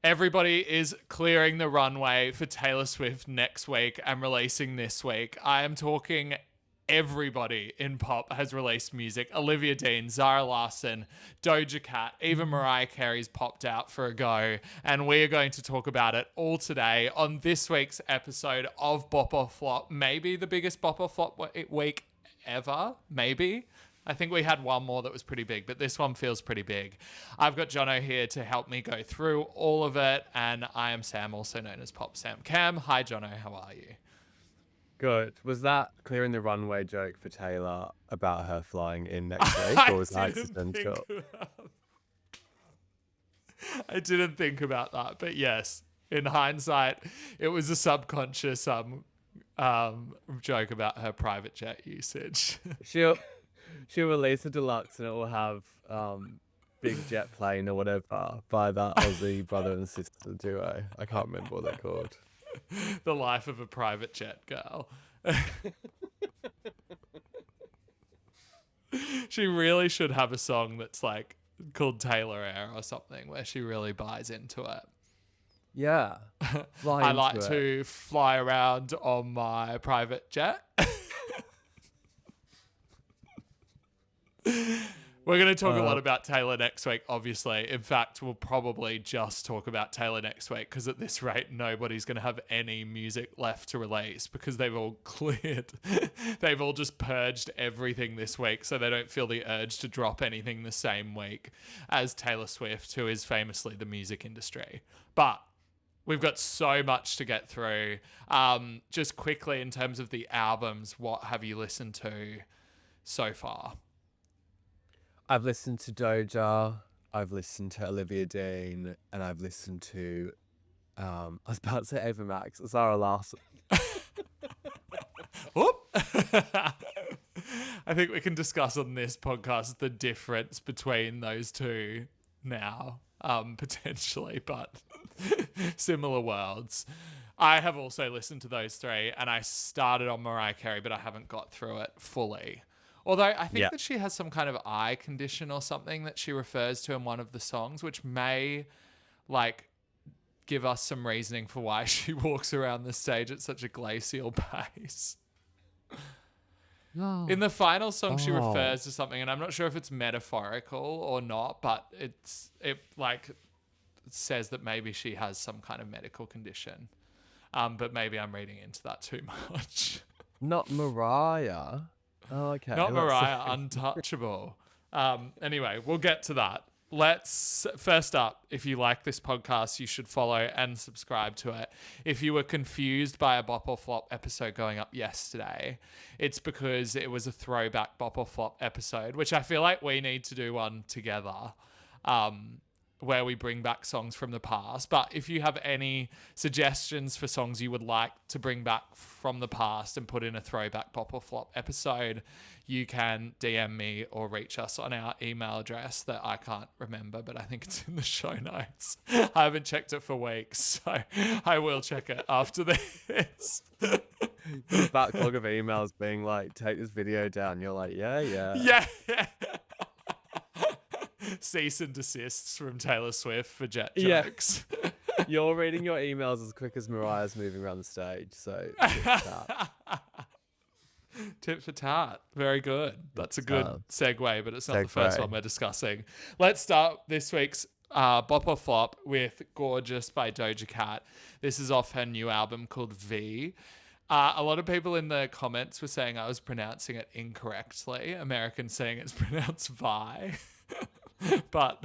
Everybody is clearing the runway for Taylor Swift next week and releasing this week. I am talking everybody in pop has released music. Olivia Dean, Zara Larsson, Doja Cat, even Mariah Carey's popped out for a go. And we are going to talk about it all today on this week's episode of Bop or Flop. Maybe the biggest Bop or Flop week ever. Maybe. I think we had one more that was pretty big, but this one feels pretty big. I've got Jono here to help me go through all of it, and I am Sam, also known as Pop Sam Cam. Hi, Jono. How are you? Good. Was that clearing the runway joke for Taylor about her flying in next week, or was that accidental? I didn't think about that, but yes, in hindsight, it was a subconscious joke about her private jet usage. She'll release a deluxe and it will have Big Jet Plane or whatever by that Aussie brother and sister duo. I can't remember what they're called. The life of a private jet girl. She really should have a song that's like called Taylor Air or something where she really buys into it. Yeah. I like to fly around on my private jet. We're going to talk a lot about Taylor next week, obviously. In fact, we'll probably just talk about Taylor next week because at this rate, nobody's going to have any music left to release because they've all cleared. They've all just purged everything this week so they don't feel the urge to drop anything the same week as Taylor Swift, who is famously the music industry. But we've got so much to get through. Just quickly, in terms of the albums, what have you listened to so far? I've listened to Doja, I've listened to Olivia Dean, and I've listened to, I was about to say Ava Max, Zara Larsson. Whoop! I think we can discuss on this podcast the difference between those two now, potentially, but similar worlds. I have also listened to those three, and I started on Mariah Carey, but I haven't got through it fully. Although I think that she has some kind of eye condition or something that she refers to in one of the songs, which may like give us some reasoning for why she walks around the stage at such a glacial pace. In the final song, she refers to something, and I'm not sure if it's metaphorical or not, but it says that maybe she has some kind of medical condition. But maybe I'm reading into that too much. Not Mariah. Oh, okay. Not Mariah, untouchable. Anyway, we'll get to that. First up, if you like this podcast, you should follow and subscribe to it. If you were confused by a Bop or Flop episode going up yesterday, it's because it was a throwback Bop or Flop episode, which I feel like we need to do one together. Where we bring back songs from the past. But if you have any suggestions for songs you would like to bring back from the past and put in a throwback Bop or Flop episode, you can DM me or reach us on our email address that I can't remember, but I think it's in the show notes. I haven't checked it for weeks, so I will check it after this. The backlog of emails being like, take this video down. You're like, yeah. Yeah. Cease and desists from Taylor Swift for jet jokes. Yeah. You're reading your emails as quick as Mariah's moving around the stage, so Tip for tat. Very good. That's a good segue, but it's not the first one we're discussing. Let's start this week's Bop or Flop with Gorgeous by Doja Cat. This is off her new album called V. A lot of people in the comments were saying I was pronouncing it incorrectly. Americans saying it's pronounced Vi. But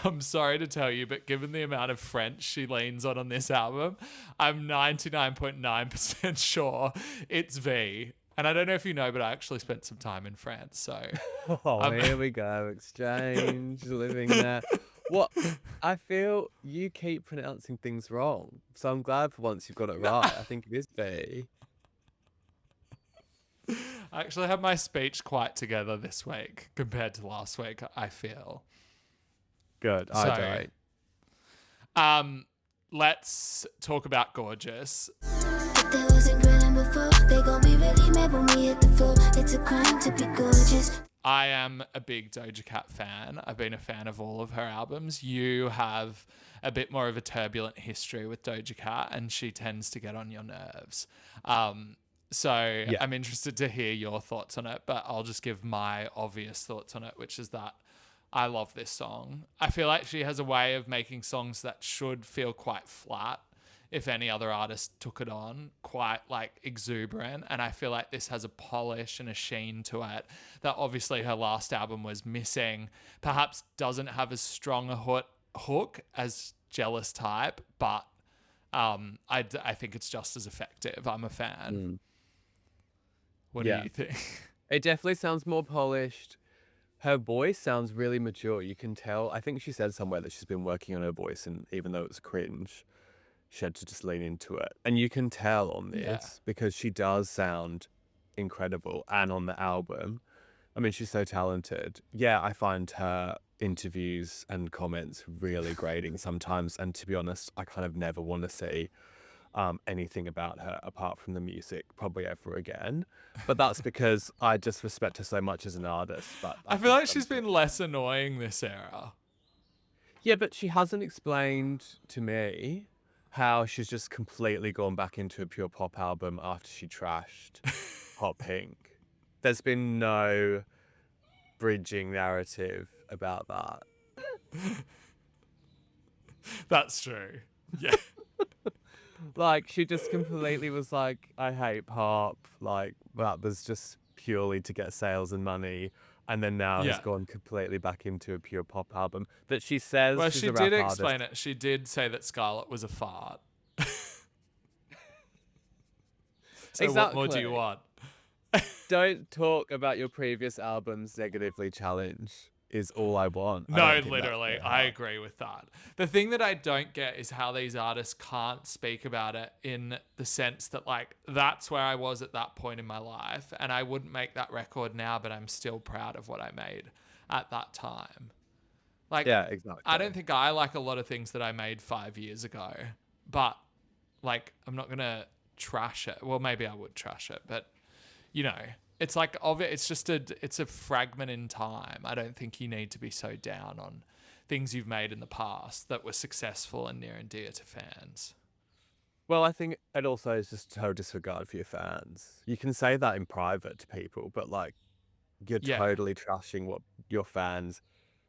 I'm sorry to tell you, but given the amount of French she leans on this album, I'm 99.9% sure it's V. And I don't know if you know, but I actually spent some time in France. So here we go. Exchange, living there. What? I feel you keep pronouncing things wrong. So I'm glad for once you've got it right. I think it is V. I actually have my speech quite together this week compared to last week, I feel. Good. I don't. Let's talk about Gorgeous. they wasn't grilling before. They gon' be really mad when we hit the floor. It's a crime to be gorgeous. I am a big Doja Cat fan. I've been a fan of all of her albums. You have a bit more of a turbulent history with Doja Cat, and she tends to get on your nerves. So Yeah. I'm interested to hear your thoughts on it, but I'll just give my obvious thoughts on it, which is that I love this song. I feel like she has a way of making songs that should feel quite flat if any other artist took it on, quite like exuberant. And I feel like this has a polish and a sheen to it that obviously her last album was missing. Perhaps doesn't have as strong a hook as Jealous Type, but I think it's just as effective. I'm a fan. What do you think? It definitely sounds more polished. Her voice sounds really mature. You can tell. I think she said somewhere that she's been working on her voice, and even though it's cringe, she had to just lean into it. And you can tell on this because she does sound incredible. And on the album, I mean, she's so talented. Yeah, I find her interviews and comments really grating sometimes. And to be honest, I kind of never want to see anything about her apart from the music probably ever again. But that's because I just respect her so much as an artist. But I feel like she's been less annoying this era. Yeah, but she hasn't explained to me how she's just completely gone back into a pure pop album after she trashed Hot Pink. There's been no bridging narrative about that. That's true. Yeah. Like, she just completely was like, I hate pop. Like, that was just purely to get sales and money. And then now has gone completely back into a pure pop album that she says. Well, she's she a rap did artist. explain it. She did say that Scarlett was a fart. So what more do you want? Don't talk about your previous albums negatively, challenge is all I want. No, literally, I agree with that. The thing that I don't get is how these artists can't speak about it in the sense that, like, that's where I was at that point in my life, and I wouldn't make that record now, but I'm still proud of what I made at that time. Like, yeah, exactly. I don't think I like a lot of things that I made 5 years ago, but, like, I'm not going to trash it. Well, maybe I would trash it, but, you know, it's like, it's a fragment in time. I don't think you need to be so down on things you've made in the past that were successful and near and dear to fans. Well, I think it also is just total disregard for your fans. You can say that in private to people, but, like, you're totally trashing what your fans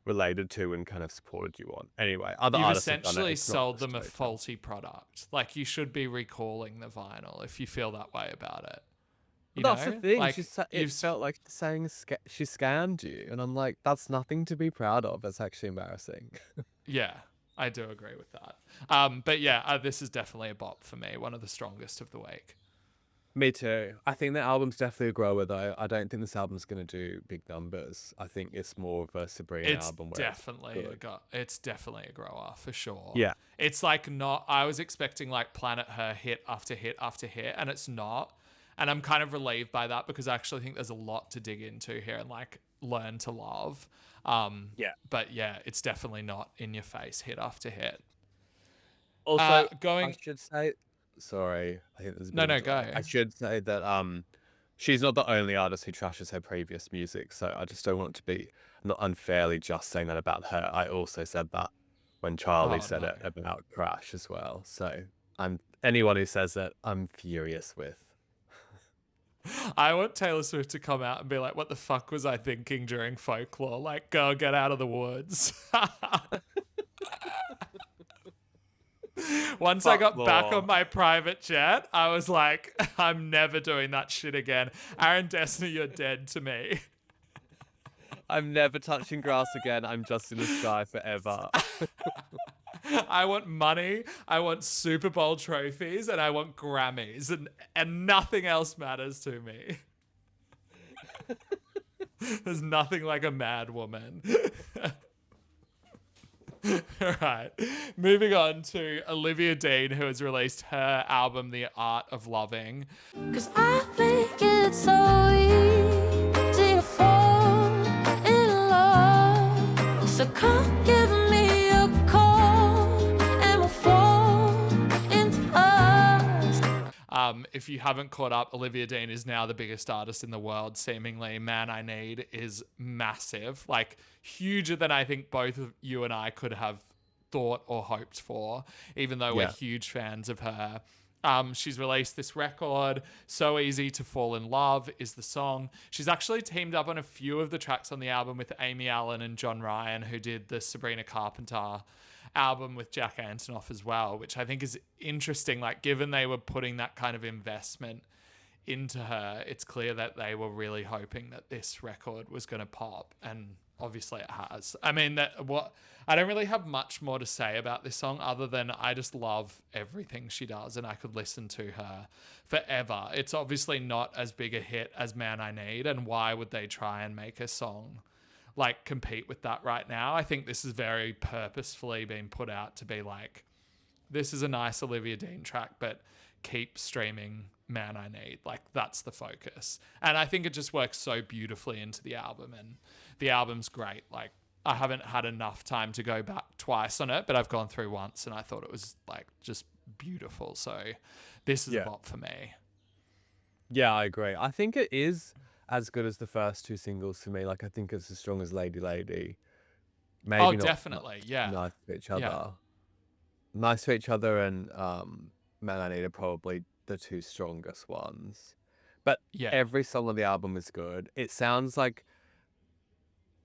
related to and kind of supported you on. Anyway, other You've artists have done it. essentially It's not sold just them a Doja. faulty product. Like, you should be recalling the vinyl if you feel that way about it. That's the thing. Like, It felt like saying she scammed you, and I'm like, that's nothing to be proud of. That's actually embarrassing. Yeah, I do agree with that. But yeah, this is definitely a bop for me. One of the strongest of the week. Me too. I think the album's definitely a grower, though. I don't think this album's going to do big numbers. I think it's more of a Sabrina album. It's definitely a grower for sure. Yeah. It's like not. I was expecting like Planet Her hit after hit after hit, and it's not. And I'm kind of relieved by that because I actually think there's a lot to dig into here and like learn to love. But yeah, it's definitely not in your face hit after hit. Also, I should say, sorry, I think there's a No, go. I should say that she's not the only artist who trashes her previous music, so I just don't want to be not unfairly just saying that about her. I also said that when Charlie said it about Crash as well. So anyone who says it, I'm furious with. I want Taylor Swift to come out and be like, what the fuck was I thinking during Folklore? Like, girl, get out of the woods. Once I got back on my private jet, I was like, I'm never doing that shit again. Aaron Destiny, you're dead to me. I'm never touching grass again. I'm just in the sky forever. I want money, I want Super Bowl trophies, and I want Grammys, and nothing else matters to me. There's nothing like a mad woman. All right. Moving on to Olivia Dean, who has released her album, The Art of Loving. 'Cause I think it's so easy to fall in love. So come give me a call and we'll fall into us. If if you haven't caught up, Olivia Dean is now the biggest artist in the world, seemingly. Man I Need is massive, like huger than I think both of you and I could have thought or hoped for, even though we're huge fans of her. She's released this record. So Easy to Fall in Love is the song. She's actually teamed up on a few of the tracks on the album with Amy Allen and John Ryan, who did the Sabrina Carpenter album with Jack Antonoff as well, which I think is interesting. Like, given they were putting that kind of investment into her, it's clear that they were really hoping that this record was going to pop, and obviously it has. I mean, I don't really have much more to say about this song other than I just love everything she does, and I could listen to her forever. It's obviously not as big a hit as Man I Need, and why would they try and make a song like compete with that right now? I think this is very purposefully being put out to be like, this is a nice Olivia Dean track, but keep streaming Man I Need. Like, that's the focus. And I think it just works so beautifully into the album, and the album's great. Like, I haven't had enough time to go back twice on it, but I've gone through once and I thought it was like just beautiful. So this is a bop for me. Yeah, I agree. I think it is as good as the first two singles for me. Like, I think it's as strong as Lady Lady. Maybe not definitely. Yeah. Nice to each other. Yeah. Nice to Each Other and Man I Need are probably the two strongest ones. But every song on the album is good. It sounds like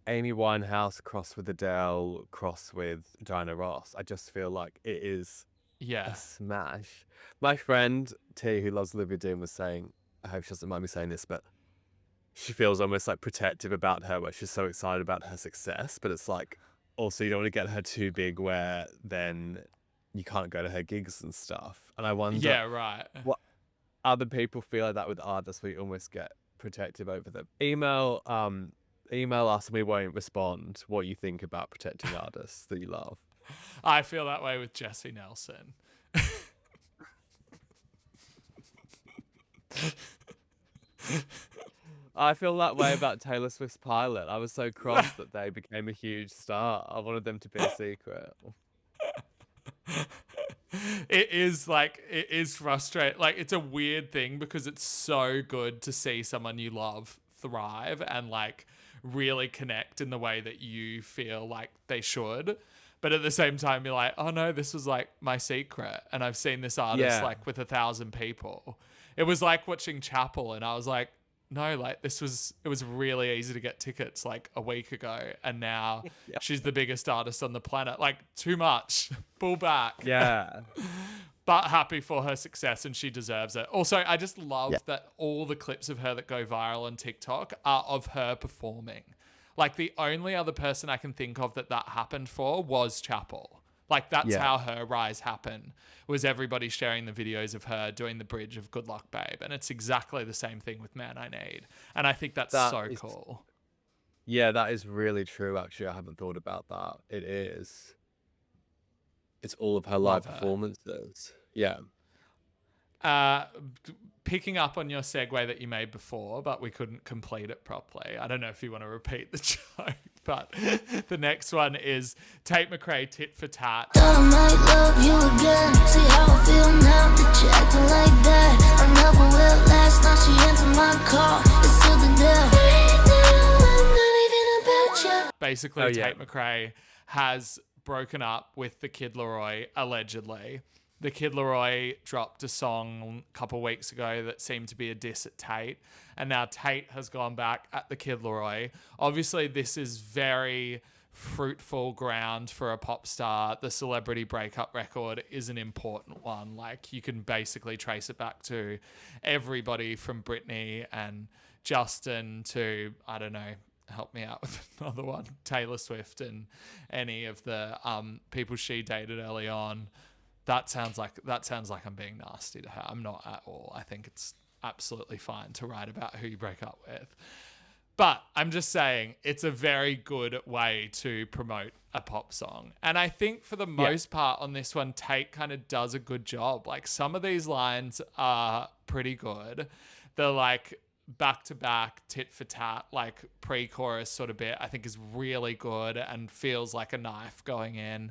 Amy Winehouse crossed with Adele, crossed with Diana Ross. I just feel like it is a smash. My friend T, who loves Olivia Dean, was saying, I hope she doesn't mind me saying this, but she feels almost like protective about her, where she's so excited about her success. But it's like, also, you don't want to get her too big where then you can't go to her gigs and stuff. And I wonder what other people feel like that with artists, where you almost get protective over them. Email us and we won't respond what you think about protecting artists that you love. I feel that way with Jessie Nelson. I feel that way about Taylor Swift's Pilot. I was so cross that they became a huge star. I wanted them to be a secret. It is frustrating. Like, it's a weird thing because it's so good to see someone you love thrive and like really connect in the way that you feel like they should. But at the same time, you're like, oh no, this was like my secret. And I've seen this artist like with 1,000 people. It was like watching Chapel, and I was like, no, like it was really easy to get tickets like a week ago, and now she's the biggest artist on the planet. Like, too much. Pull back. Yeah. But happy for her success, and she deserves it. Also, I just love that all the clips of her that go viral on TikTok are of her performing. Like, the only other person I can think of that happened for was Chapel. Like, that's how her rise happened, was everybody sharing the videos of her doing the bridge of Good Luck Babe. And it's exactly the same thing with Man I Need. And I think that's so cool. Yeah, that is really true, actually. I haven't thought about that. It is. It's all of her live performances. Yeah. Picking up on your segue that you made before, but we couldn't complete it properly. I don't know if you want to repeat the joke, but the next one is Tate McRae, Tit for Tat. I might love you again. See how I feel now that you're acting like that. I never will last. Now she answered my call. It's till the death. I'm not even about you. Basically, Tate McRae has broken up with the Kid Laroi, allegedly. The Kid Laroi dropped a song a couple weeks ago that seemed to be a diss at Tate, and now Tate has gone back at the Kid Laroi. Obviously, this is very fruitful ground for a pop star. The celebrity breakup record is an important one. Like, you can basically trace it back to everybody from Britney and Justin to, I don't know, help me out with another one, Taylor Swift and any of the people she dated early on. That sounds like I'm being nasty to her. I'm not at all. I think it's absolutely fine to write about who you break up with. But I'm just saying, it's a very good way to promote a pop song. And I think for the most part on this one, Tate kind of does a good job. Like, some of these lines are pretty good. The like back-to-back tit for tat, like pre-chorus sort of bit, I think is really good and feels like a knife going in.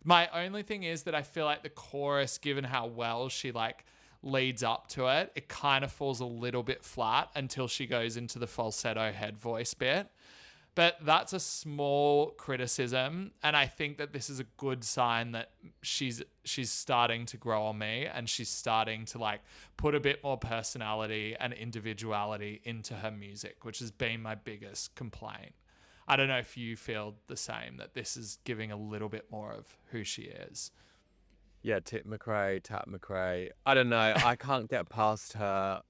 My only thing is that I feel like the chorus, given how well she like leads up to it, it kind of falls a little bit flat until she goes into the falsetto head voice bit. But that's a small criticism, and I think that this is a good sign that she's starting to grow on me, and she's starting to like put a bit more personality and individuality into her music, which has been my biggest complaint. I don't know if you feel the same, that this is giving a little bit more of who she is. Yeah, Tate McRae. I don't know. I can't get past her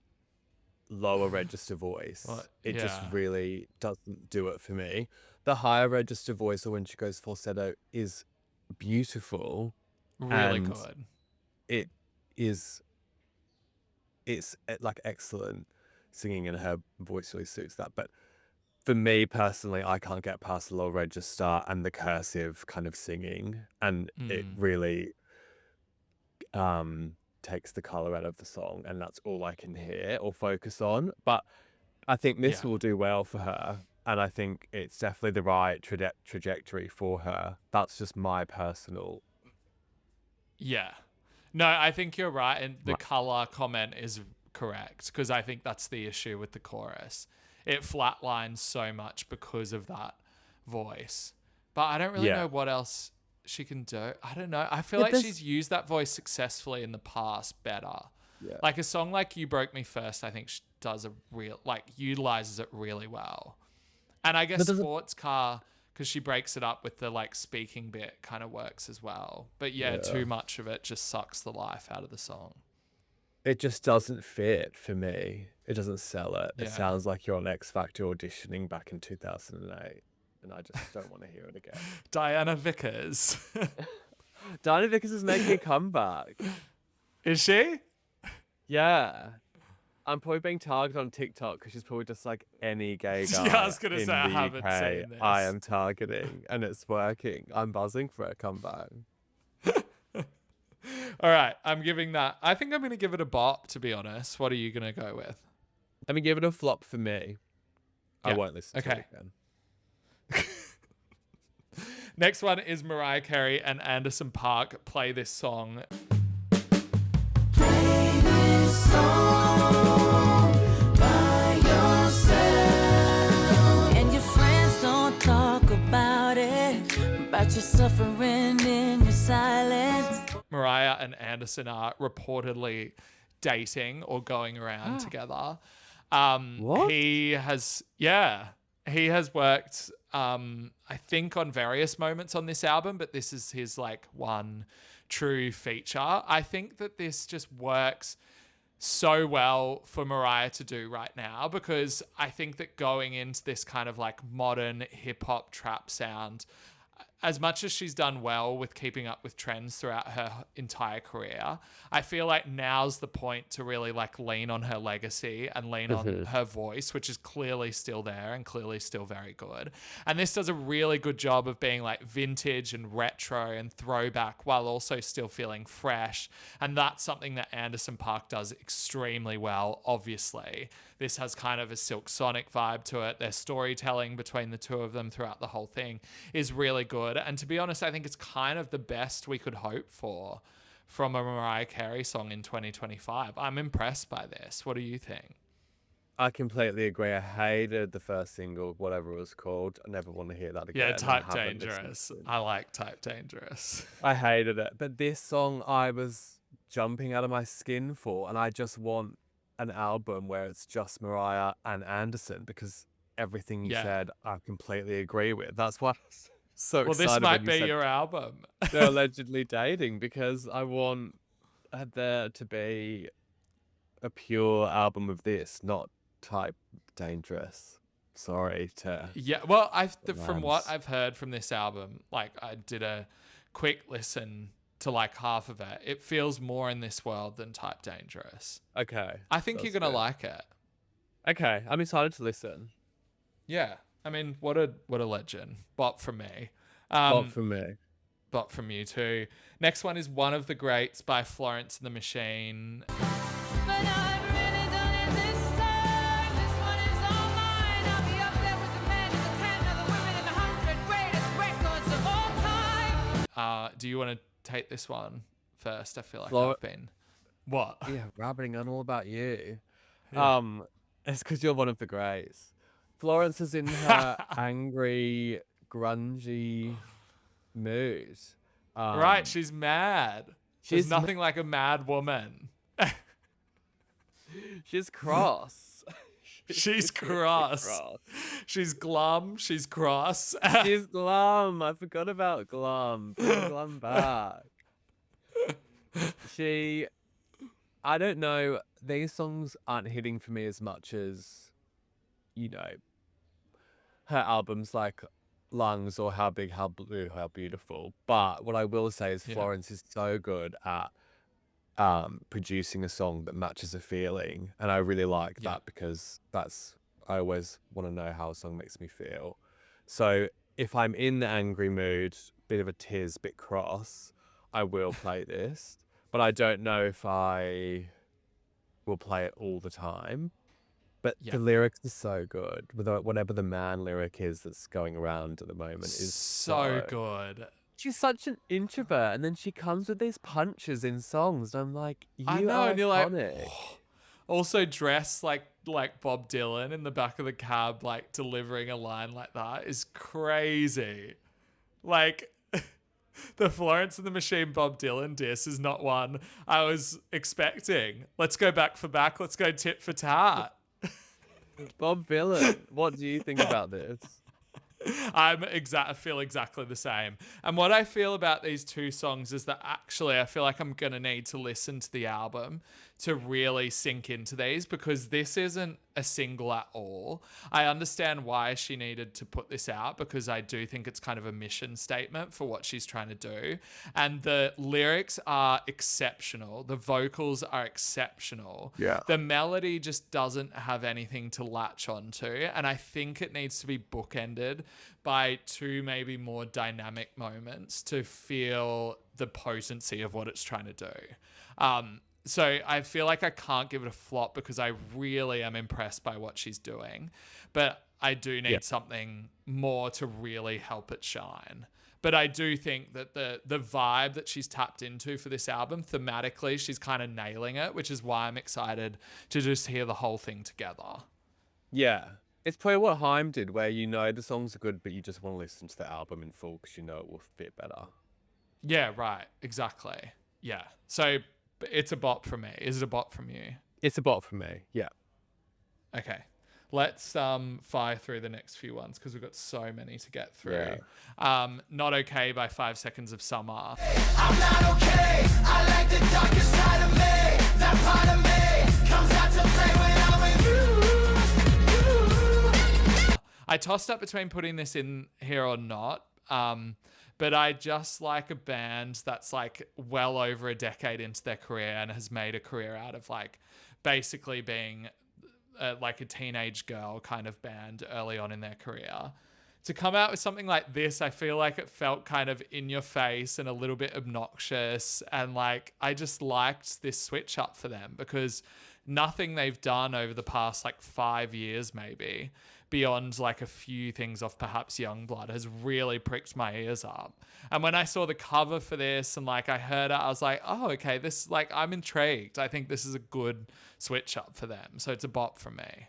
lower register voice. Well, it just yeah. really doesn't do it for me. The higher register voice, or when she goes falsetto, is beautiful. Really and good. It is. It's like excellent singing, and her voice really suits that. But for me personally, I can't get past the low register and the cursive kind of singing, and it really takes the color out of the song, and that's all I can hear or focus on. But I think this will do well for her, and I think it's definitely the right trajectory for her. That's just my personal. Yeah. No, I think you're right, and the color comment is correct, because I think that's the issue with the chorus. It flatlines so much because of that voice. But I don't really know what else she can do. I don't know. I feel like she's used that voice successfully in the past better. Yeah. Like a song like You Broke Me First, I think she does utilizes it really well. And I guess Sports Car, because she breaks it up with the like speaking bit, kind of works as well. But too much of it just sucks the life out of the song. It just doesn't fit for me. It doesn't sell it. Yeah. It sounds like you're on X Factor auditioning back in 2008. And I just don't want to hear it again. Diana Vickers. Diana Vickers is making a comeback. Is she? Yeah. I'm probably being targeted on TikTok because she's probably just like any gay guy. Yeah, I was going to in say, I the haven't UK seen this. I am targeting, and it's working. I'm buzzing for a comeback. All right, I'm giving that. I think I'm going to give it a bop, to be honest. What are you going to go with? I mean, give it a flop for me. I won't listen to it again. Next one is Mariah Carey and Anderson .Paak play this song. Play this song by yourself, and your friends don't talk about it, about your suffering in your silence. Mariah and Anderson are reportedly dating or going around together. What? He has worked, I think, on various moments on this album, but this is his like one true feature. I think that this just works so well for Mariah to do right now, because I think that going into this kind of like modern hip hop trap sound, as much as she's done well with keeping up with trends throughout her entire career, I feel like now's the point to really like lean on her legacy and lean on her voice, which is clearly still there and clearly still very good. And this does a really good job of being like vintage and retro and throwback while also still feeling fresh. And that's something that Anderson .Paak does extremely well, obviously. This has kind of a Silk Sonic vibe to it. Their storytelling between the two of them throughout the whole thing is really good. And to be honest, I think it's kind of the best we could hope for from a Mariah Carey song in 2025. I'm impressed by this. What do you think? I completely agree. I hated the first single, whatever it was called. I never want to hear that again. Yeah, Type Dangerous. I like Type Dangerous. I hated it. But this song I was jumping out of my skin for, and I just want an album where it's just Mariah and Anderson, because everything you said I completely agree with. That's why I was so excited. Well, this might be your album. They're allegedly dating, because I want there to be a pure album of this, not Type Dangerous. Sorry to well, from what I've heard from this album, like I did a quick listen to like half of it. It feels more in this world than Type Dangerous. Okay. I think you're going to like it. Okay. I'm excited to listen. Yeah. I mean, what a legend. Bop from me. Bop from me. Bop from you too. Next one is One of the Greats by Florence and the Machine. But I've really done it this time. This one is all mine. I'll be up there with the men and the 10 other women and 100 greatest records of all time. Do you want to take this one first? I feel like I've been What? Yeah, rabbiting on all about you. Yeah. It's because you're one of the greys. Florence is in her angry, grungy mood. Right, she's mad. There's She's nothing like a mad woman. she's cross. She's really cross. She's glum. She's cross. She's glum. I forgot about glum. Bring glum back. I don't know. These songs aren't hitting for me as much as, you know, her albums like Lungs or How Big, How Blue, How Beautiful. But what I will say is Yeah. Florence is so good at producing a song that matches a feeling. And I really like Yeah. that because I always want to know how a song makes me feel. So if I'm in the angry mood, bit of a tears, bit cross, I will play this. But I don't know if I will play it all the time. But Yeah. the lyrics are so good. Whatever the man lyric is that's going around at the moment is so good. She's such an introvert, and then she comes with these punches in songs, and I'm like, I you know, are and you're like, iconic. also dressed like Bob Dylan in the back of the cab, like delivering a line like that is crazy. Like the Florence and the Machine Bob Dylan diss is not one I was expecting. Let's go back for back. Let's go tit for tat. Bob Dylan, what do you think about this? I feel exactly the same. And what I feel about these two songs is that actually I feel like I'm going to need to listen to the album to really sink into these, because this isn't a single at all. I understand why she needed to put this out, because I do think it's kind of a mission statement for what she's trying to do. And the lyrics are exceptional. The vocals are exceptional. Yeah. The melody just doesn't have anything to latch onto. And I think it needs to be bookended by two maybe more dynamic moments to feel the potency of what it's trying to do. So I feel like I can't give it a flop because I really am impressed by what she's doing. But I do need something more to really help it shine. But I do think that the vibe that she's tapped into for this album, thematically, she's kind of nailing it, which is why I'm excited to just hear the whole thing together. Yeah. It's probably what Haim did, where you know the songs are good, but you just want to listen to the album in full because you know it will fit better. Yeah, right. Exactly. Yeah. So it's a bop from me. Is it a bop from you? It's a bop for me. Yeah. Okay. Let's fire through the next few ones because we've got so many to get through. Yeah. Not Okay by 5 Seconds of Summer. I'm not okay. I like the darker side of me. That part of me comes out to play when I'm with you. I tossed up between putting this in here or not. But I just like a band that's like well over a decade into their career and has made a career out of like basically being like a teenage girl kind of band early on in their career. To come out with something like this, I feel like it felt kind of in your face and a little bit obnoxious. And like, I just liked this switch up for them because nothing they've done over the past like 5 years, maybe, beyond like a few things off perhaps Youngblood, has really pricked my ears up. And when I saw the cover for this and like I heard it, I was like, oh, okay, this, like, I'm intrigued. I think this is a good switch up for them. So it's a bop from me.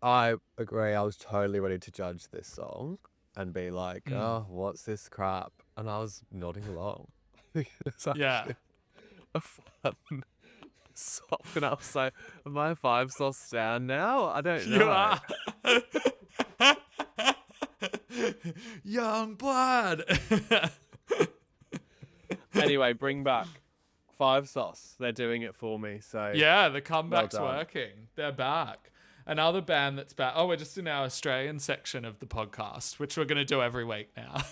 I agree. I was totally ready to judge this song and be like, oh, what's this crap? And I was nodding along. It's Yeah. a fun song. And I was like, am I 5 sauce down now? I don't know. You are. Youngblood. Anyway, bring back 5 sauce. They're doing it for me. So Yeah, the comeback's Well done. working. They're back. Another band that's back. Oh, we're just in our Australian section of the podcast, which we're going to do every week now.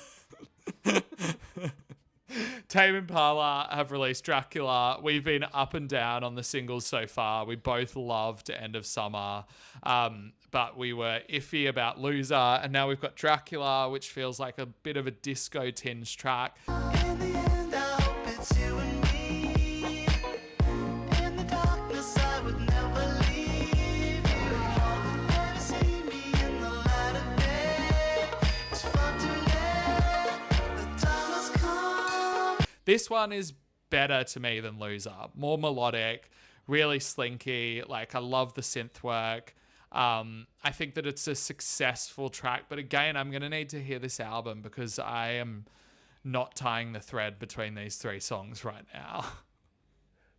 Tame Impala have released Dracula. We've been up and down on the singles so far. We both loved End of Summer, but we were iffy about Loser. And now we've got Dracula, which feels like a bit of a disco tinge track. In the end, I hope it's you and me. In the darkness, I would never leave you. Never see me in the light of day. It's far too late. The time has come. This one is better to me than Loser. More melodic, really slinky. Like, I love the synth work. I think that it's a successful track, but again, I'm going to need to hear this album because I am not tying the thread between these 3 songs right now.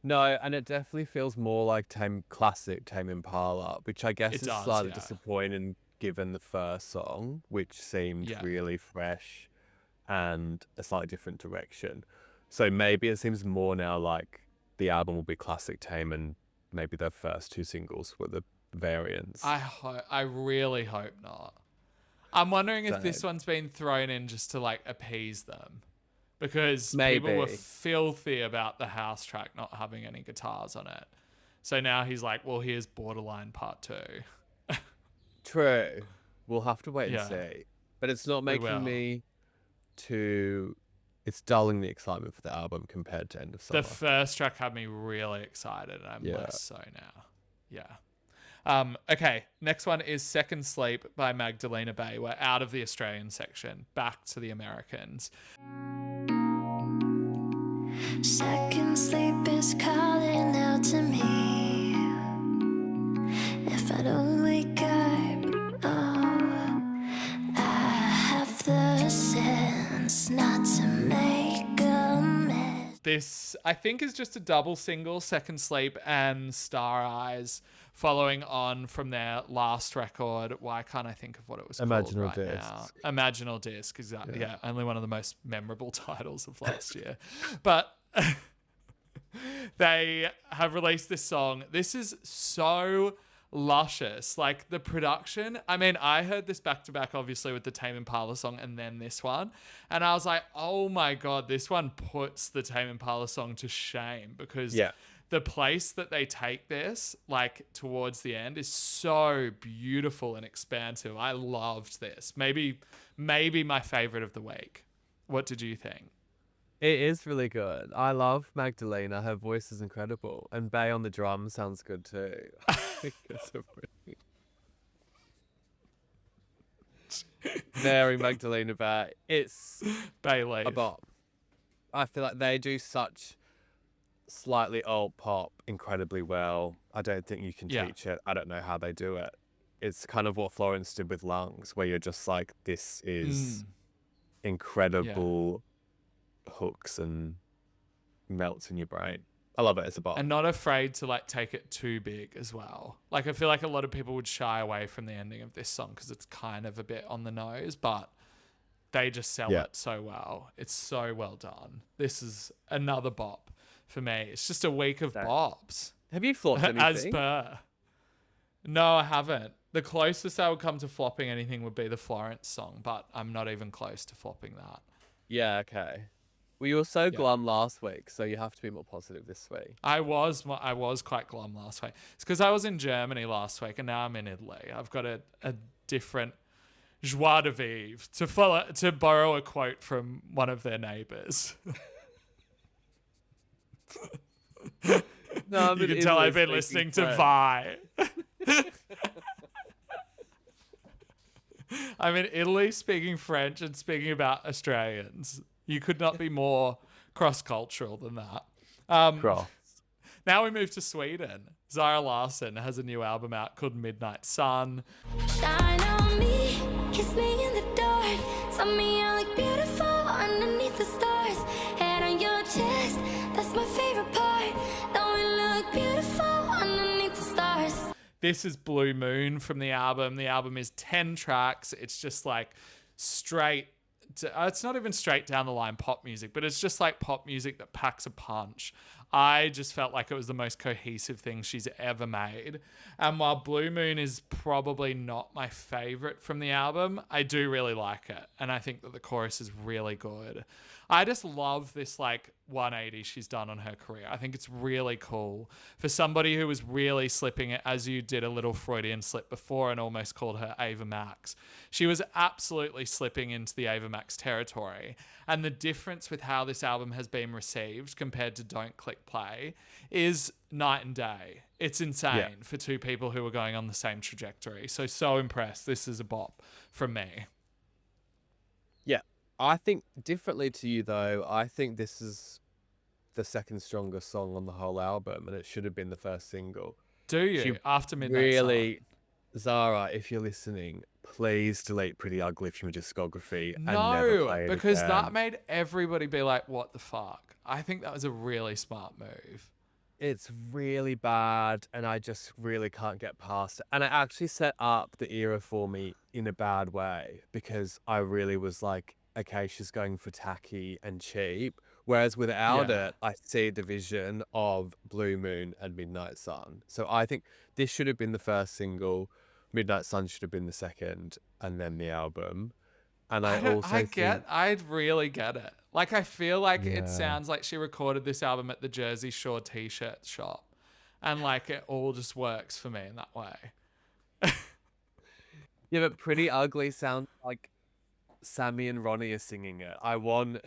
No, and it definitely feels more like classic Tame Impala, which I guess It is does, slightly yeah. disappointing given the first song, which seemed Yeah. really fresh and a slightly different direction. So maybe it seems more now like the album will be classic Tame and maybe their first 2 singles were the variants. I really hope not. I'm wondering if this Same. one's been thrown in just to like appease them. Because people were Maybe. filthy about the house track not having any guitars on it. So now he's like, well, here's Borderline Part 2. True. We'll have to wait Yeah. and see. But it's not We making will. me too... It's dulling the excitement for the album compared to End of Summer. The first track had me really excited, and I'm Yeah. less so now. Yeah. Okay, next one is Second Sleep by Magdalena Bay. We're out of the Australian section, back to the Americans. Second sleep is calling out to me. If I don't wake up, oh, I have the sense not to make a mess. This, I think, is just a double single, Second Sleep and Star Eyes, following on from their last record. Why can't I think of what it was called Imaginal right now? Disc. Imaginal Disc, exactly. Yeah, only one of the most memorable titles of last year. But they have released this song. This is so luscious. Like, the production, I mean, I heard this back to back obviously with the Tame Impala song and then this one, and I was like, oh my god, this one puts the Tame Impala song to shame, because Yeah. the place that they take this, like, towards the end is so beautiful and expansive. I loved this. Maybe my favorite of the week. What did you think? It is really good. I love Magdalena. Her voice is incredible. And Bay on the drums sounds good too. I think it's a very Magdalena Bay. It's Bailey. a bop. I feel like they do such slightly old pop incredibly well. I don't think you can Yeah. teach it. I don't know how they do it. It's kind of what Florence did with Lungs, where you're just like, this is incredible hooks and melts in your brain. I love it. It's a bop. And not afraid to, like, take it too big as well. Like, I feel like a lot of people would shy away from the ending of this song because it's kind of a bit on the nose, but they just sell it so well. It's so well done. This is another bop for me. It's just a week of bops. Have you flopped anything? As per. No, I haven't. The closest I would come to flopping anything would be the Florence song, but I'm not even close to flopping that. Yeah, okay. Well, you were so glum last week, so you have to be more positive this week. I was quite glum last week. It's because I was in Germany last week and now I'm in Italy. I've got a different joie de vivre, to borrow a quote from one of their neighbours. No, You can tell I've been listening to Vi. I'm in Italy speaking French and speaking about Australians. You could not be more cross-cultural than that. Cross. Now we move to Sweden. Zara Larsson has a new album out called Midnight Sun. Shine on me, kiss me in the dark. Tell me I look beautiful underneath the stars. Head on your chest, that's my favorite part. Don't we look beautiful underneath the stars? This is Blue Moon from the album. The album is 10 tracks. It's just like straight. It's not even straight down the line pop music, but it's just like pop music that packs a punch. I just felt like it was the most cohesive thing she's ever made. And while Blue Moon is probably not my favorite from the album, I do really like it. And I think that the chorus is really good. I just love this like 180 she's done on her career. I think it's really cool for somebody who was really slipping it, as you did a little Freudian slip before and almost called her Ava Max. She was absolutely slipping into the Ava Max territory. And the difference with how this album has been received compared to Don't Click Play is night and day. It's insane for two people who are going on the same trajectory. So impressed. This is a bop from me. Yeah. I think differently to you, though. I think this is the second strongest song on the whole album, and it should have been the first single. Do you? She After Midnight really, Zara, if you're listening, please delete Pretty Ugly from your discography and never play it because again. that made everybody be like, what the fuck? I think that was a really smart move. It's really bad, and I just really can't get past it. And it actually set up the era for me in a bad way, because I really was like, okay, she's going for tacky and cheap. Whereas without Yeah. it, I see the vision of Blue Moon and Midnight Sun. So I think this should have been the first single, Midnight Sun should have been the second, and then the album. And I I'd really get it. Like, I feel like Yeah. it sounds like she recorded this album at the Jersey Shore t-shirt shop. And like, it all just works for me in that way. Yeah, but Pretty Ugly sounds like Sammy and Ronnie are singing it. I want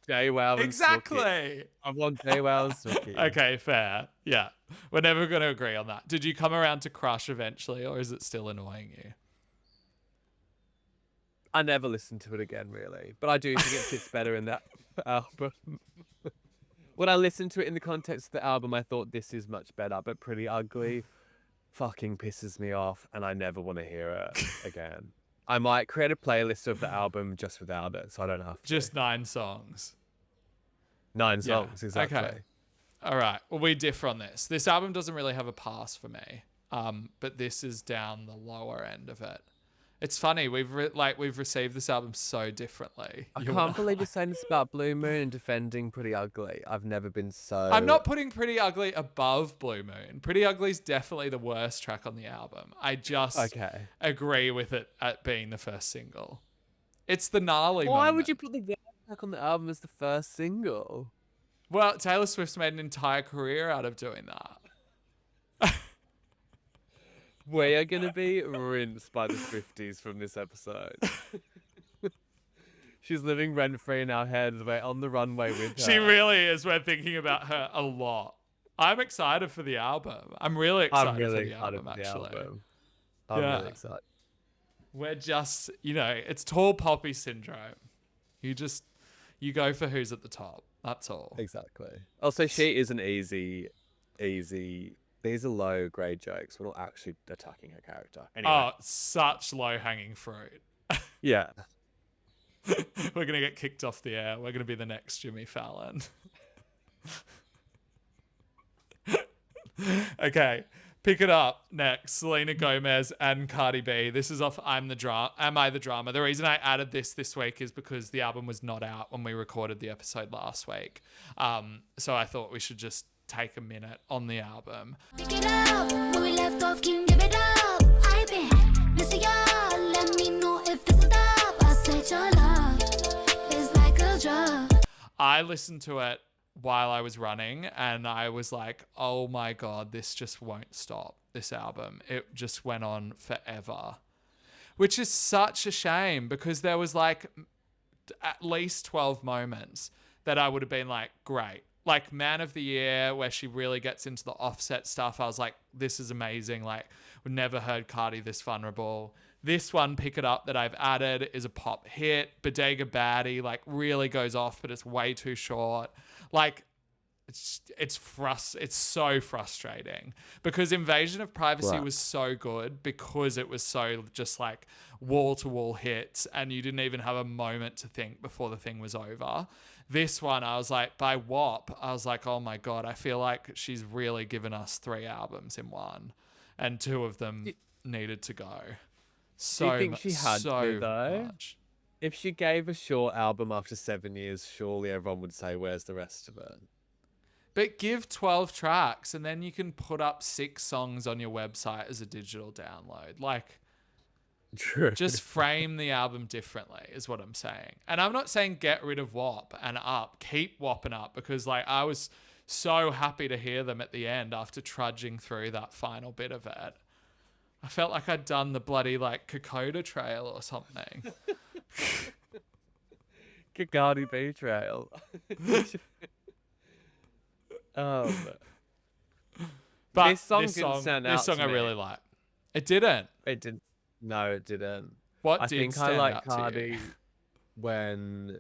JWoww and Snooki. Exactly. I want JWoww and Snooki. Okay, fair. Yeah. We're never going to agree on that. Did you come around to Crush eventually, or is it still annoying you? I never listened to it again, really. But I do think it fits better in that album. When I listened to it in the context of the album, I thought this is much better. But Pretty Ugly fucking pisses me off, and I never want to hear it again. I might create a playlist of the album just without it, so I don't have to. Just 9 songs. 9 Yeah. songs, exactly. Okay. All right. Well, we differ on this. This album doesn't really have a pass for me, but this is down the lower end of it. It's funny. We've received this album so differently. I You and can't believe you're saying this about Blue Moon and defending Pretty Ugly. I've never been so... I'm not putting Pretty Ugly above Blue Moon. Pretty Ugly's definitely the worst track on the album. I just agree with it at being the first single. It's the gnarly Why moment. would you put the worst track on the album as the first single? Well, Taylor Swift's made an entire career out of doing that. We are going to be rinsed by the Swifties from this episode. She's living rent-free in our heads. We're on the runway with her. She really is. We're thinking about her a lot. I'm excited for the album. I'm really excited for the album, actually. I'm Yeah. really excited. We're just, it's tall poppy syndrome. You go for who's at the top. That's all. Exactly. Also, she is an easy... These are low-grade jokes. We're not actually attacking her character. Anyway. Oh, such low-hanging fruit. Yeah. We're going to get kicked off the air. We're going to be the next Jimmy Fallon. Okay, pick it up next. Selena Gomez and Cardi B. This is off Am I the Drama? The reason I added this week is because the album was not out when we recorded the episode last week. So I thought we should just take a minute on the album. Pick it up, where we left off, can give it up. I've been missing y'all, let me know if this is up. I said your love is like a drug. I listened to it while I was running and I was like, oh my God, this just won't stop, this album. It just went on forever, which is such a shame because there was like at least 12 moments that I would have been like, great. Like Man of the Year, where she really gets into the Offset stuff. I was like, this is amazing. Like, we've never heard Cardi this vulnerable. This one, Pick It Up, that I've added is a pop hit. Bodega Baddie, like, really goes off, but it's way too short. Like, it's so frustrating because Invasion of Privacy was so good because it was so just like wall-to-wall hits and you didn't even have a moment to think before the thing was over. This one, I was like, by WAP, I was like, oh my God, I feel like she's really given us 3 albums in one and 2 of them needed to go. So Do you think she had to, though? much. If she gave a short album after 7 years, surely everyone would say, where's the rest of it? But give 12 tracks and then you can put up 6 songs on your website as a digital download. Like, True. just frame the album differently is what I'm saying. And I'm not saying get rid of WAP and Up. Keep WAP and Up because like I was so happy to hear them at the end after trudging through that final bit of it. I felt like I'd done the bloody like Kokoda Trail or something. Cardi B Trail. But this song didn't stand out This song to I me. really like. It didn't. It didn't. No, it didn't. What I did think stand I like out to Cardi you?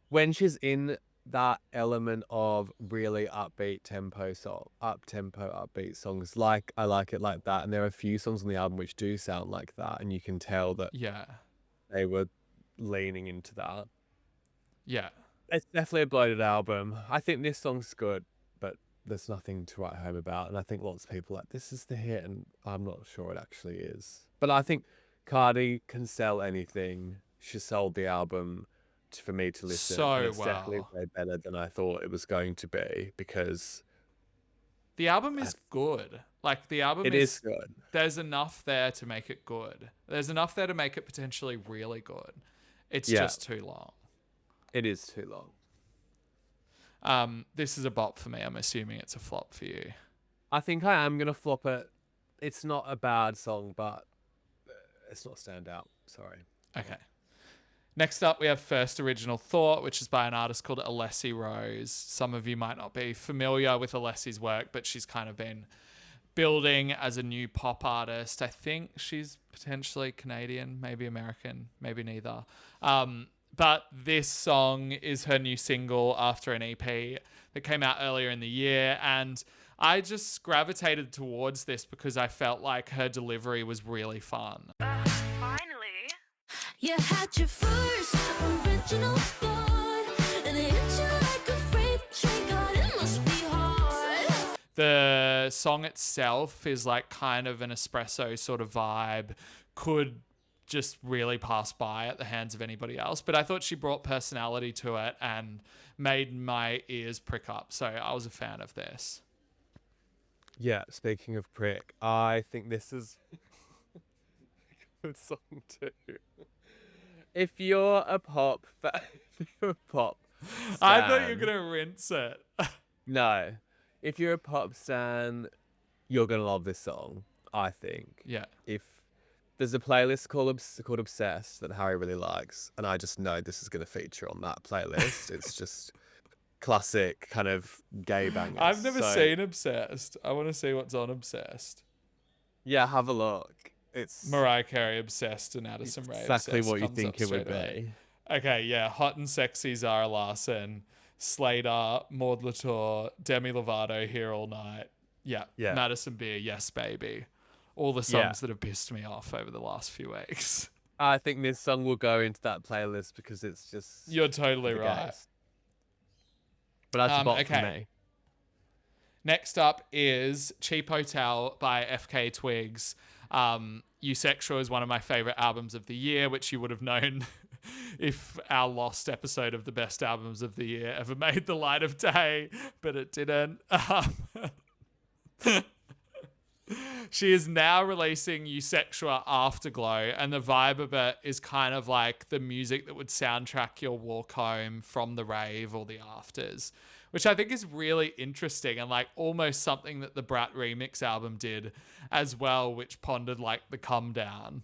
when she's in that element of really upbeat tempo upbeat songs. Like I Like It Like That, and there are a few songs on the album which do sound like that, and you can tell that Yeah. they were leaning into that. Yeah. It's definitely a bloated album. I think this song's good, but there's nothing to write home about. And I think lots of people are like, this is the hit, and I'm not sure it actually is. But I think Cardi can sell anything. She sold the album for me to listen. So and it's definitely well. way better than I thought it was going to be, because The album is good. Like, the album it is good. There's enough there to make it good. There's enough there to make it potentially really good. It's Yeah. just too long. It is too long. This is a bop for me. I'm assuming it's a flop for you. I think I am going to flop it. It's not a bad song, but it's not a standout. Sorry. Okay. Next up, we have First Original Thought, which is by an artist called Alessie Rose. Some of you might not be familiar with Alessi's work, but she's kind of been building as a new pop artist. I think she's potentially Canadian, maybe American, maybe neither. But this song is her new single after an EP that came out earlier in the year. And I just gravitated towards this because I felt like her delivery was really fun. Finally, you had your first original thought, and it hit you like a freight train. God, it must be hard. The song itself is like kind of an espresso sort of vibe, could just really pass by at the hands of anybody else. But I thought she brought personality to it and made my ears prick up. So I was a fan of this. Yeah, speaking of prick, I think this is a good song too. If you're a pop fan, I thought you were stan- going to rinse it. No. If you're a pop stan, you're going to love this song, I think. Yeah. If there's a playlist called Obsessed that Harry really likes, and I just know this is going to feature on that playlist. It's just classic kind of gay bangers. I've never So, seen Obsessed. I want to see what's on Obsessed. Yeah, have a look. It's Mariah Carey Obsessed and Addison Rae exactly Obsessed what you comes think up it would straight away. be. Okay, yeah. Hot and Sexy Zara Larsson, Slater, Maud Latour, Demi Lovato, Here All Night. Yeah. Yeah. Madison Beer, Yes Baby. All the songs that have pissed me off over the last few weeks. I think this song will go into that playlist because it's just You're totally the right. gays. But that's a bop for okay. me. Next up is Cheap Hotel by FKA Twigs. Eusexual is one of my favorite albums of the year, which you would have known if our lost episode of the best albums of the year ever made the light of day, but it didn't. She is now releasing Eusexual Afterglow, and the vibe of it is kind of like the music that would soundtrack your walk home from the rave or the afters, which I think is really interesting and like almost something that the Brat Remix album did as well, which pondered like the come down.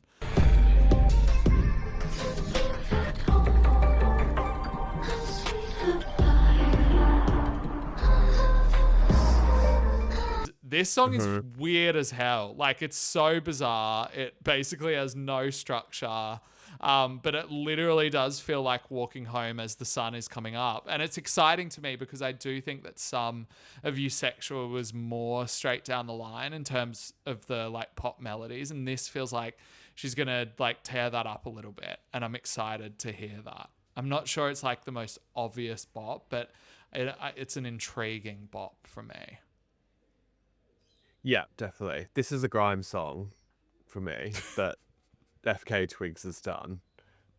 This song is weird as hell. Like, it's so bizarre. It basically has no structure, but it literally does feel like walking home as the sun is coming up. And it's exciting to me because I do think that some of Eusexual was more straight down the line in terms of the like pop melodies, and this feels like she's gonna like tear that up a little bit, and I'm excited to hear that. I'm not sure it's like the most obvious bop, but it's an intriguing bop for me. Yeah, definitely. This is a grime song for me that FKA Twigs has done.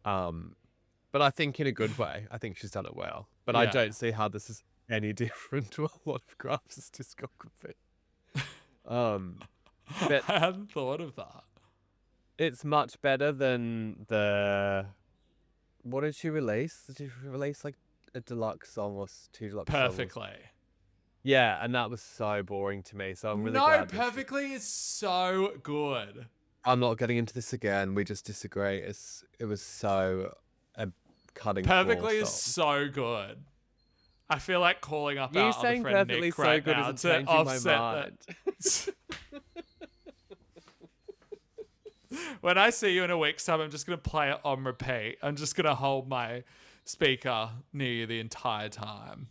But I think in a good way. I think she's done it well. But I Yeah. don't see how this is any different to a lot of Grimes' discography. But I hadn't thought of that. it's much better than the... What did she release? Did she release like a deluxe song or two deluxe songs? Perfectly. Yeah, and that was so boring to me. So I'm really glad. Perfectly is so good. I'm not getting into this again. We just disagree. It was so a cutting. Perfectly floor is song. so good. I feel like calling up You our other saying friend perfectly Nick so right good now isn't to changing my offset mind. that. When I see you in a week's time, I'm just going to play it on repeat. I'm just going to hold my speaker near you the entire time.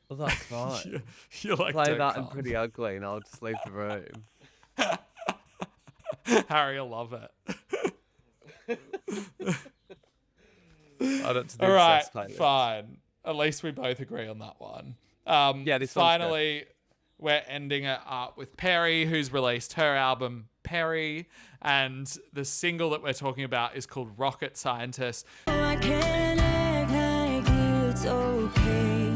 Well, that's fine. You're like, Play don't that come. and Pretty Ugly, and I'll just leave the room. Harry will love it. I don't do All right, obsessed playlist. fine. At least we both agree on that one. Yeah, this one's good. finally, we're ending it up with Perrie, who's released her album Perrie, and the single that we're talking about is called Rocket Scientist. I can't act like it's okay.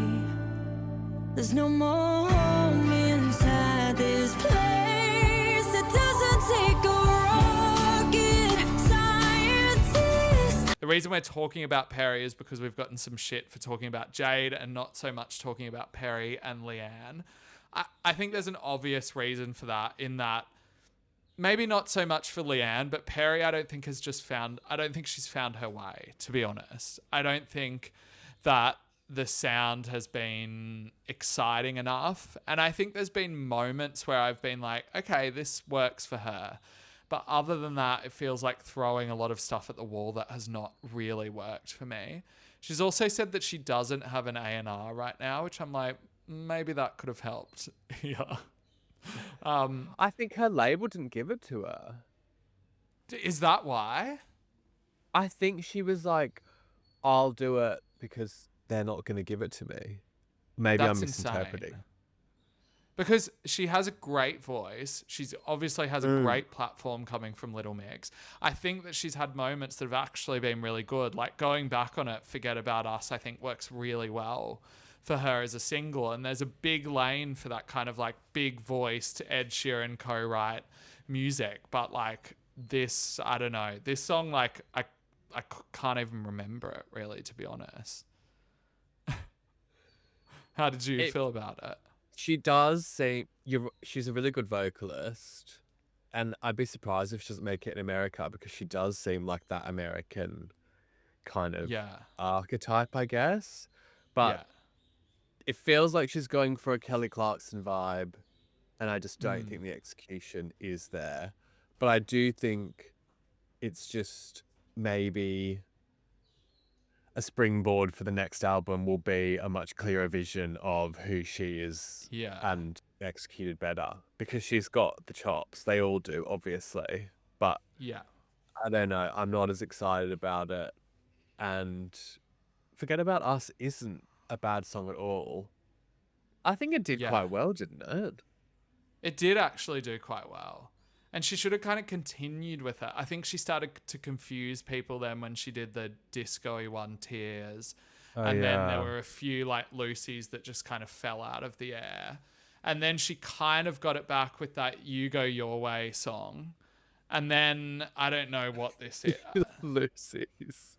There's no more home inside this place. It doesn't take a rocket scientist. The reason we're talking about Perrie is because we've gotten some shit for talking about Jade and not so much talking about Perrie and Leanne. I think there's an obvious reason for that, in that maybe not so much for Leanne, but Perrie I don't think she's found her way, to be honest. I don't think that the sound has been exciting enough. And I think there's been moments where I've been like, okay, this works for her. But other than that, it feels like throwing a lot of stuff at the wall that has not really worked for me. She's also said that she doesn't have an A&R right now, which I'm like, maybe that could have helped. Yeah. I think her label didn't give it to her. Is that why? I think she was like, I'll do it because they're not going to give it to me. Maybe That's I'm misinterpreting. insane. Because she has a great voice. She's obviously has a great platform coming from Little Mix. I think that she's had moments that have actually been really good. Like going back on it, Forget About Us, I think works really well for her as a single. And there's a big lane for that kind of like big voice to Ed Sheeran co-write music. But like this, I don't know. This song, like I can't even remember it really, to be honest. How did you feel about it? She does seem she's a really good vocalist, and I'd be surprised if she doesn't make it in America, because she does seem like that American kind of archetype, I guess. But it feels like she's going for a Kelly Clarkson vibe, and I just don't think the execution is there. But I do think it's just maybe a springboard for the next album will be a much clearer vision of who she is and executed better, because she's got the chops. They all do, obviously. But I don't know. I'm not as excited about it. And Forget About Us isn't a bad song at all. I think it did quite well, didn't it? It did actually do quite well. And she should have kind of continued with it. I think she started to confuse people then when she did the disco-y one, Tears. Then there were a few like Lucy's that just kind of fell out of the air. And then she kind of got it back with that You Go Your Way song. And then I don't know what this is. Lucy's.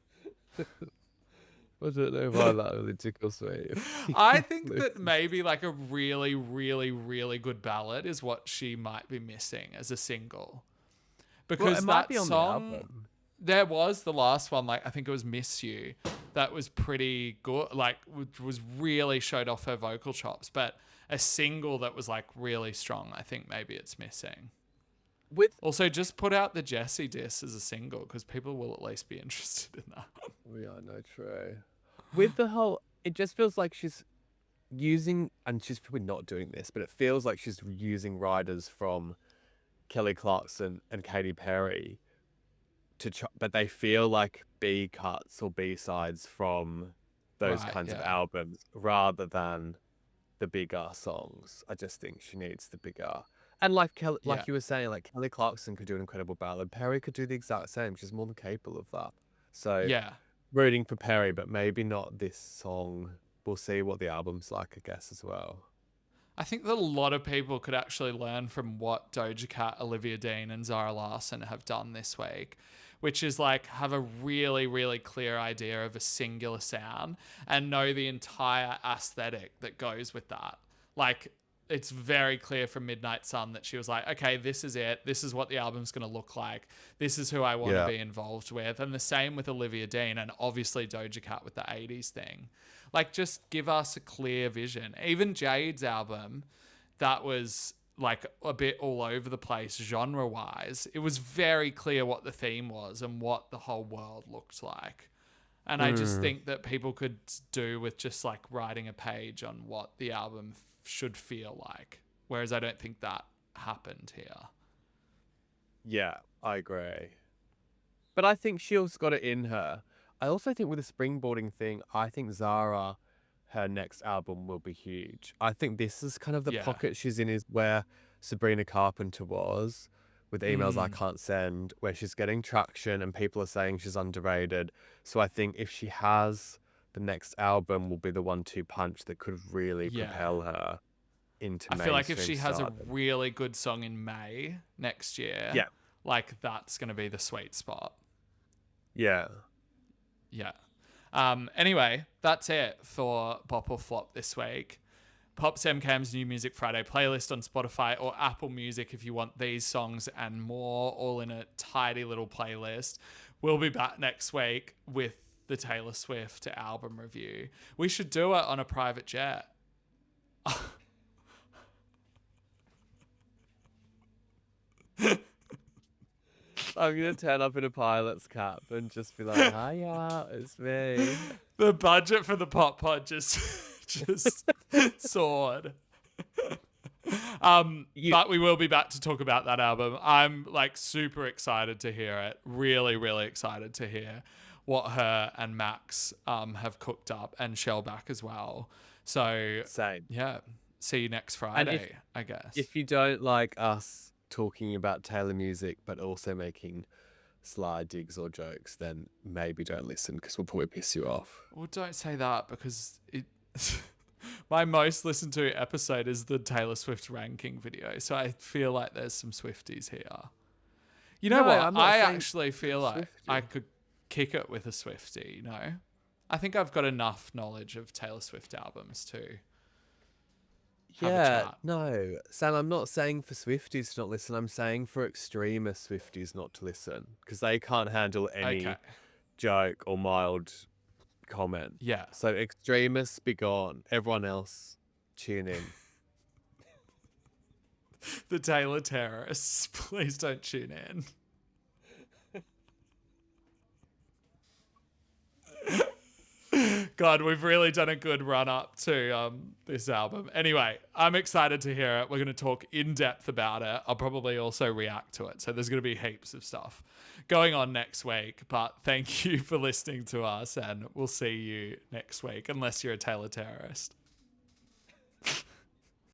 I don't know why that really tickles me. I think that maybe like a really, really, really good ballad is what she might be missing as a single. Because it that might be on song, the album. there was the last one, like I think it was Miss You, that was pretty good, like was really showed off her vocal chops. But a single that was like really strong, I think maybe it's missing. Also, just put out the Jessie diss as a single, because people will at least be interested in that. Yeah, no, true. With the whole, it just feels like she's using, and she's probably not doing this, but it feels like she's using writers from Kelly Clarkson and Katy Perry but they feel like B cuts or B sides from those kinds of albums rather than the bigger songs. I just think she needs the bigger. And like you were saying, like Kelly Clarkson could do an incredible ballad. Perrie could do the exact same. She's more than capable of that. So rooting for Perrie, but maybe not this song. We'll see what the album's like, I guess, as well. I think that a lot of people could actually learn from what Doja Cat, Olivia Dean, and Zara Larsson have done this week, which is like have a really, really clear idea of a singular sound and know the entire aesthetic that goes with that. Like, it's very clear from Midnight Sun that she was like, okay, this is it. This is what the album's going to look like. This is who I want to be involved with. And the same with Olivia Dean and obviously Doja Cat with the 80s thing. Like, just give us a clear vision. Even Jade's album, that was like a bit all over the place genre-wise. It was very clear what the theme was and what the whole world looked like. And I just think that people could do with just like writing a page on what the album should feel like. Whereas I don't think that happened here. Yeah, I agree. But I think she's got it in her. I also think with the springboarding thing, I think Zara, her next album will be huge. I think this is kind of the Yeah. pocket she's in, is where Sabrina Carpenter was with Emails I Can't Send, where she's getting traction and people are saying she's underrated. So I think if she has, the next album will be the 1-2 punch that could really Yeah. propel her into I feel like if mainstream she has a stardom. really good song in May next year, Yeah. like that's going to be the sweet spot. Yeah. Yeah. Anyway, that's it for Bop or Flop this week. Pop's MCAM's New Music Friday playlist on Spotify or Apple Music if you want these songs and more, all in a tidy little playlist. We'll be back next week with the Taylor Swift album review. We should do it on a private jet. I'm going to turn up in a pilot's cap and just be like, hiya, it's me. The budget for the Pop Pod just soared. But we will be back to talk about that album. I'm like super excited to hear it. Really, really excited to hear what her and Max have cooked up, and Shellback as well. So Same. yeah, see you next Friday, I guess. If you don't like us talking about Taylor music, but also making sly digs or jokes, then maybe don't listen because we'll probably piss you off. Well, don't say that because it. My most listened to episode is the Taylor Swift ranking video, so I feel like there's some Swifties here. You know No, what? I'm not I saying actually feel like Swiftie. I could kick it with a Swiftie, you know? I think I've got enough knowledge of Taylor Swift albums to have a Yeah, chat. no. Sam, I'm not saying for Swifties to not listen. I'm saying for extremist Swifties not to listen because they can't handle any Okay. joke or mild comment. Yeah. So extremists be gone. Everyone else, tune in. The Taylor terrorists, please don't tune in. God, we've really done a good run up to this album. Anyway, I'm excited to hear it. We're going to talk in depth about it. I'll probably also react to it. So there's going to be heaps of stuff going on next week. But thank you for listening to us, and we'll see you next week, unless you're a Taylor terrorist.